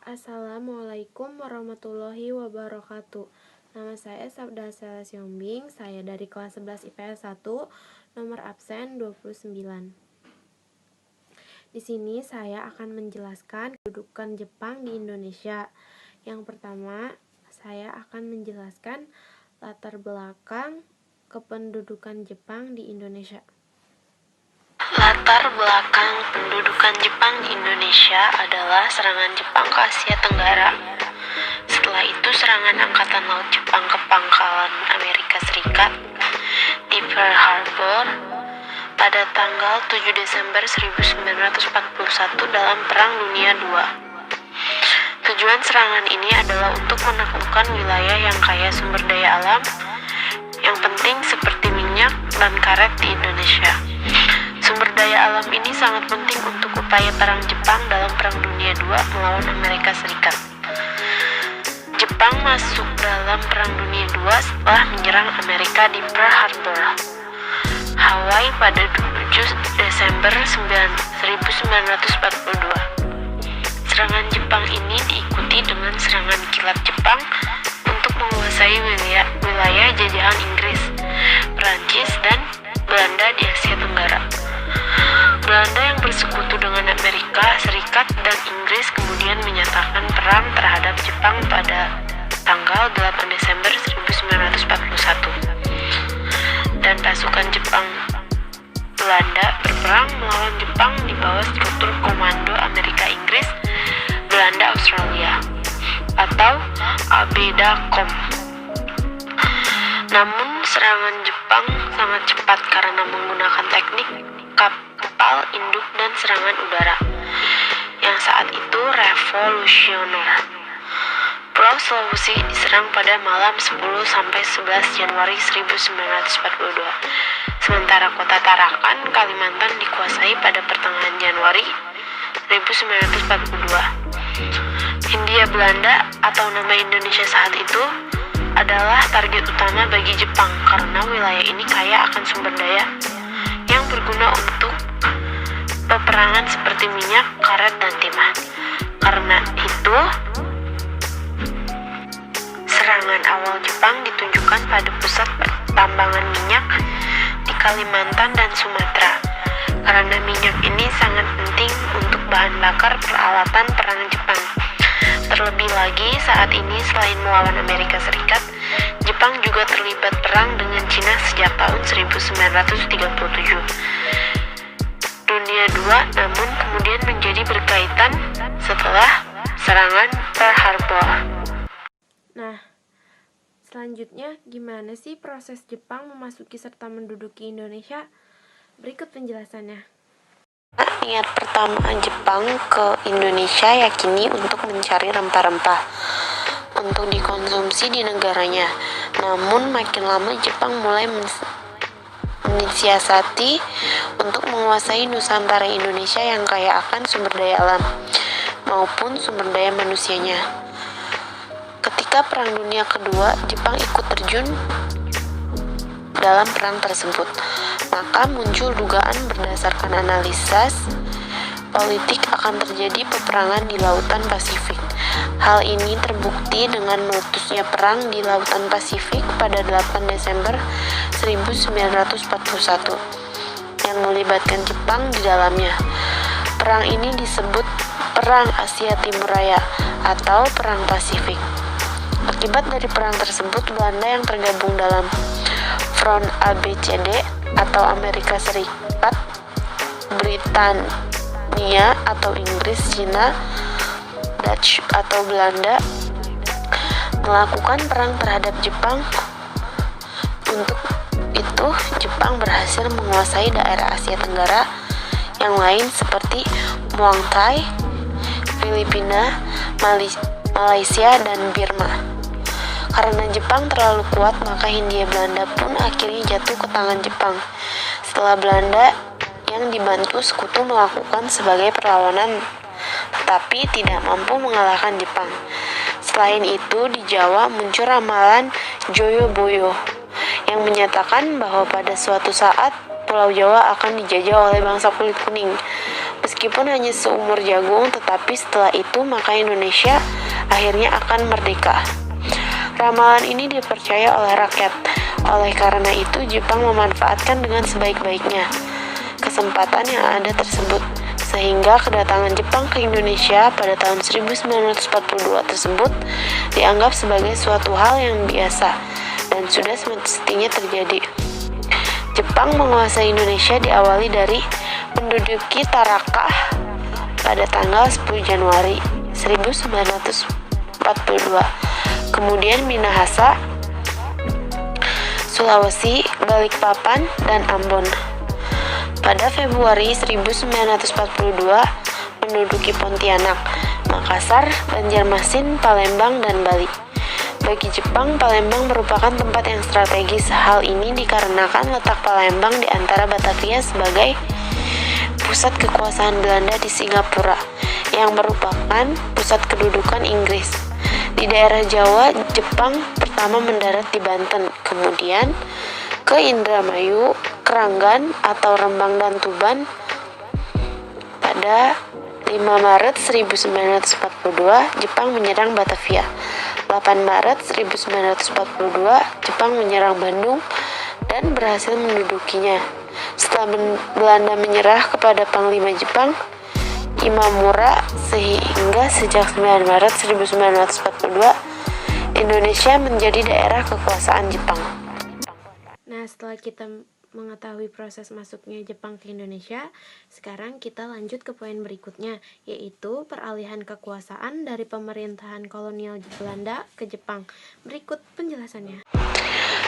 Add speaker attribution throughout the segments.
Speaker 1: Assalamualaikum warahmatullahi wabarakatuh. Nama saya Sabda Sela Siombing, saya dari kelas 11 IPS 1, nomor absen 29. Di sini saya akan menjelaskan kedudukan Jepang di Indonesia. Yang pertama, saya akan menjelaskan latar belakang kependudukan Jepang di Indonesia.
Speaker 2: Latar belakang pendudukan Jepang di Indonesia adalah serangan Jepang ke Asia Tenggara. Setelah itu serangan Angkatan Laut Jepang ke pangkalan Amerika Serikat di Pearl Harbor pada tanggal 7 Desember 1941 dalam Perang Dunia II. Tujuan serangan ini adalah untuk menaklukkan wilayah yang kaya sumber daya alam yang penting seperti minyak dan karet di Indonesia. Sumber daya alam ini sangat penting untuk upaya perang Jepang dalam Perang Dunia II melawan Amerika Serikat. Jepang masuk dalam Perang Dunia II setelah menyerang Amerika di Pearl Harbor, Hawaii pada 7 Desember 1942. Serangan Jepang ini diikuti dengan serangan kilat Jepang untuk menguasai wilayah jajahan Inggris, Perancis, dan Belanda di Asia Tenggara. Belanda yang bersekutu dengan Amerika Serikat dan Inggris kemudian menyatakan perang terhadap Jepang pada tanggal 8 Desember 1941. Dan pasukan Jepang Belanda berperang melawan Jepang di bawah struktur komando Amerika Inggris Belanda Australia atau ABDACOM. Namun serangan Jepang sangat cepat karena menggunakan teknik kapal induk dan serangan udara yang saat itu revolusioner. Pulau Sulawesi diserang pada malam 10-11 Januari 1942. Sementara kota Tarakan, Kalimantan dikuasai pada pertengahan Januari 1942. Hindia Belanda atau nama Indonesia saat itu adalah target utama bagi Jepang karena wilayah ini kaya akan sumber daya yang berguna untuk peperangan seperti minyak, karet, dan timah. Karena itu, serangan awal Jepang ditunjukkan pada pusat pertambangan minyak di Kalimantan dan Sumatera. Karena minyak ini sangat penting untuk bahan bakar peralatan perang Jepang. Terlebih lagi, saat ini selain melawan Amerika Serikat, Jepang juga terlibat perang dengan Cina sejak tahun 1937. Dunia II namun kemudian menjadi berkaitan setelah serangan Pearl Harbor.
Speaker 1: Nah, selanjutnya gimana sih proses Jepang memasuki serta menduduki Indonesia? Berikut penjelasannya.
Speaker 2: Niat pertama Jepang ke Indonesia yakini untuk mencari rempah-rempah untuk dikonsumsi di negaranya. Namun makin lama Jepang mulai mensiasati untuk menguasai Nusantara Indonesia yang kaya akan sumber daya alam maupun sumber daya manusianya. Ketika Perang Dunia Kedua, Jepang ikut terjun dalam perang tersebut, maka muncul dugaan berdasarkan analisis politik akan terjadi peperangan di Lautan Pasifik. Hal ini terbukti dengan meletusnya perang di Lautan Pasifik pada 8 Desember 1941 yang melibatkan Jepang di dalamnya. Perang ini disebut Perang Asia Timur Raya atau Perang Pasifik. Akibat dari perang tersebut, Belanda yang tergabung dalam Front ABCD atau Amerika Serikat, Britania atau Inggris, Cina, Dutch atau Belanda melakukan perang terhadap Jepang. Untuk itu, Jepang berhasil menguasai daerah Asia Tenggara yang lain seperti Muang Thai, Filipina, Malaysia, dan Burma. Karena Jepang terlalu kuat, maka Hindia Belanda pun akhirnya jatuh ke tangan Jepang. Setelah Belanda yang dibantu sekutu melakukan sebagai perlawanan, tetapi tidak mampu mengalahkan Jepang. Selain itu, di Jawa muncul ramalan Joyoboyo yang menyatakan bahwa pada suatu saat Pulau Jawa akan dijajah oleh bangsa kulit kuning. Meskipun hanya seumur jagung, tetapi setelah itu maka Indonesia akhirnya akan merdeka. Ramalan ini dipercaya oleh rakyat. Oleh karena itu, Jepang memanfaatkan dengan sebaik-baiknya kesempatan yang ada tersebut, sehingga kedatangan Jepang ke Indonesia pada tahun 1942 tersebut dianggap sebagai suatu hal yang biasa dan sudah semestinya terjadi. Jepang menguasai Indonesia diawali dari menduduki Tarakan pada tanggal 10 Januari 1942, kemudian Minahasa, Sulawesi, Balikpapan, dan Ambon. Pada Februari 1942 menduduki Pontianak, Makassar, Banjarmasin, Palembang, dan Bali. Bagi Jepang, Palembang merupakan tempat yang strategis. Hal ini dikarenakan letak Palembang di antara Batavia sebagai pusat kekuasaan Belanda di Singapura, yang merupakan pusat kedudukan Inggris. Di daerah Jawa, Jepang pertama mendarat di Banten, kemudian ke Indramayu, Keranggan atau Rembang dan Tuban. Pada 5 Maret 1942, Jepang menyerang Batavia. 8 Maret 1942, Jepang menyerang Bandung dan berhasil mendudukinya. Setelah Belanda menyerah kepada Panglima Jepang, Imamura, sehingga sejak 9 Maret 1942, Indonesia menjadi daerah kekuasaan Jepang.
Speaker 1: Nah, setelah kita mengetahui proses masuknya Jepang ke Indonesia, sekarang kita lanjut ke poin berikutnya, yaitu peralihan kekuasaan dari pemerintahan kolonial Belanda ke Jepang. Berikut penjelasannya.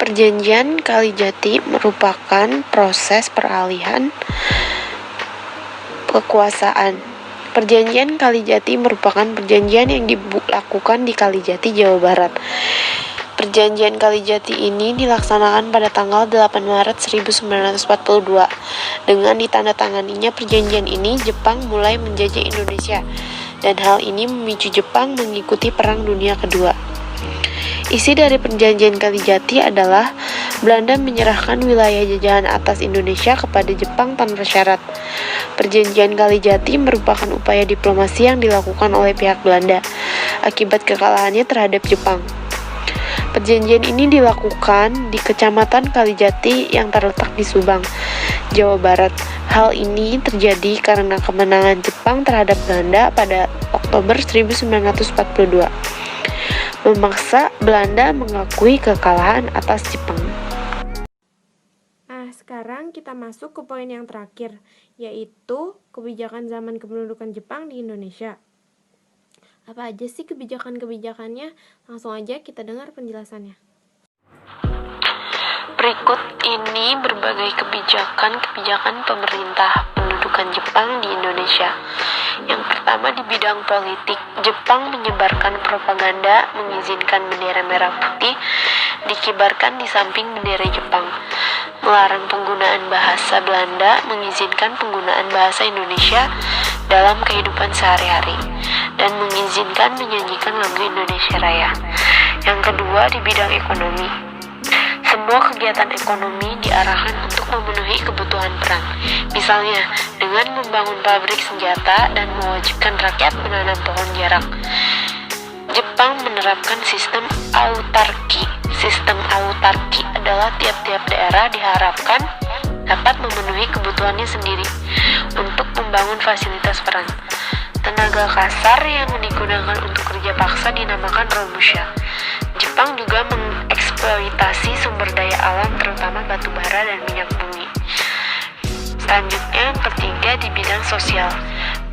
Speaker 2: Perjanjian Kalijati merupakan proses peralihan kekuasaan. Perjanjian Kalijati merupakan perjanjian yang dilakukan di Kalijati, Jawa Barat. Perjanjian Kalijati ini dilaksanakan pada tanggal 8 Maret 1942. Dengan ditandatanganinya perjanjian ini, Jepang mulai menjajah Indonesia, dan hal ini memicu Jepang mengikuti Perang Dunia Kedua. Isi dari perjanjian Kalijati adalah Belanda menyerahkan wilayah jajahan atas Indonesia kepada Jepang tanpa syarat. Perjanjian Kalijati merupakan upaya diplomasi yang dilakukan oleh pihak Belanda akibat kekalahannya terhadap Jepang. Perjanjian ini dilakukan di Kecamatan Kalijati yang terletak di Subang, Jawa Barat. Hal ini terjadi karena kemenangan Jepang terhadap Belanda pada Oktober 1942, memaksa Belanda mengakui kekalahan atas Jepang.
Speaker 1: Nah, sekarang kita masuk ke poin yang terakhir, yaitu kebijakan zaman kependudukan Jepang di Indonesia. Apa aja sih kebijakan-kebijakannya? Langsung aja kita dengar penjelasannya.
Speaker 2: Berikut ini berbagai kebijakan pemerintah pendudukan Jepang di Indonesia. Yang pertama, di bidang politik, Jepang menyebarkan propaganda mengizinkan bendera merah putih dikibarkan di samping bendera Jepang, melarang penggunaan bahasa Belanda, mengizinkan penggunaan bahasa Indonesia dalam kehidupan sehari-hari, dan mengizinkan menyanyikan lagu Indonesia Raya. Yang kedua, di bidang ekonomi, semua kegiatan ekonomi diarahkan untuk memenuhi kebutuhan perang, misalnya dengan membangun pabrik senjata dan mewajibkan rakyat menanam pohon jarak. Jepang menerapkan sistem autarki. Sistem autarki adalah tiap-tiap daerah diharapkan dapat memenuhi kebutuhannya sendiri untuk membangun fasilitas perang. Tenaga kasar yang digunakan untuk kerja paksa dinamakan Romusha. Jepang juga mengeksploitasi sumber daya alam terutama batu bara dan minyak bumi. Selanjutnya, yang ketiga, di bidang sosial.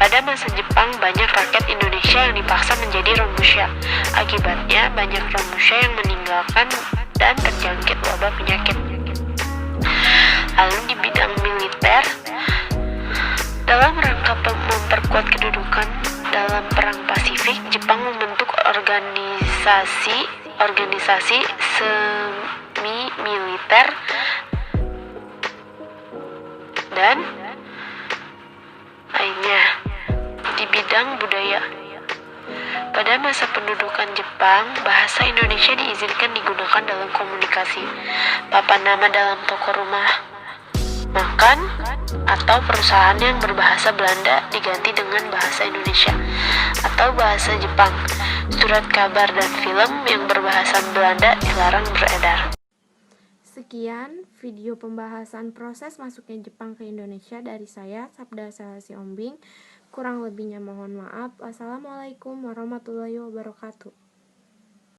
Speaker 2: Pada masa Jepang, banyak rakyat Indonesia yang dipaksa menjadi Romusha. Akibatnya, banyak Romusha yang meninggalkan dan terjangkit wabah penyakit. Lalu di bidang militer, dalam rangka memperkuat kedudukan dalam Perang Pasifik, Jepang membentuk organisasi semi-militer dan lainnya. Di bidang budaya, pada masa pendudukan Jepang, bahasa Indonesia diizinkan digunakan dalam komunikasi. Papan nama dalam toko rumah makan, atau perusahaan yang berbahasa Belanda diganti dengan bahasa Indonesia atau bahasa Jepang. Surat kabar dan film yang berbahasa Belanda dilarang beredar.
Speaker 1: Sekian video pembahasan proses masuknya Jepang ke Indonesia dari saya, Sabda Siombing. Kurang lebihnya mohon maaf. Wassalamualaikum warahmatullahi wabarakatuh.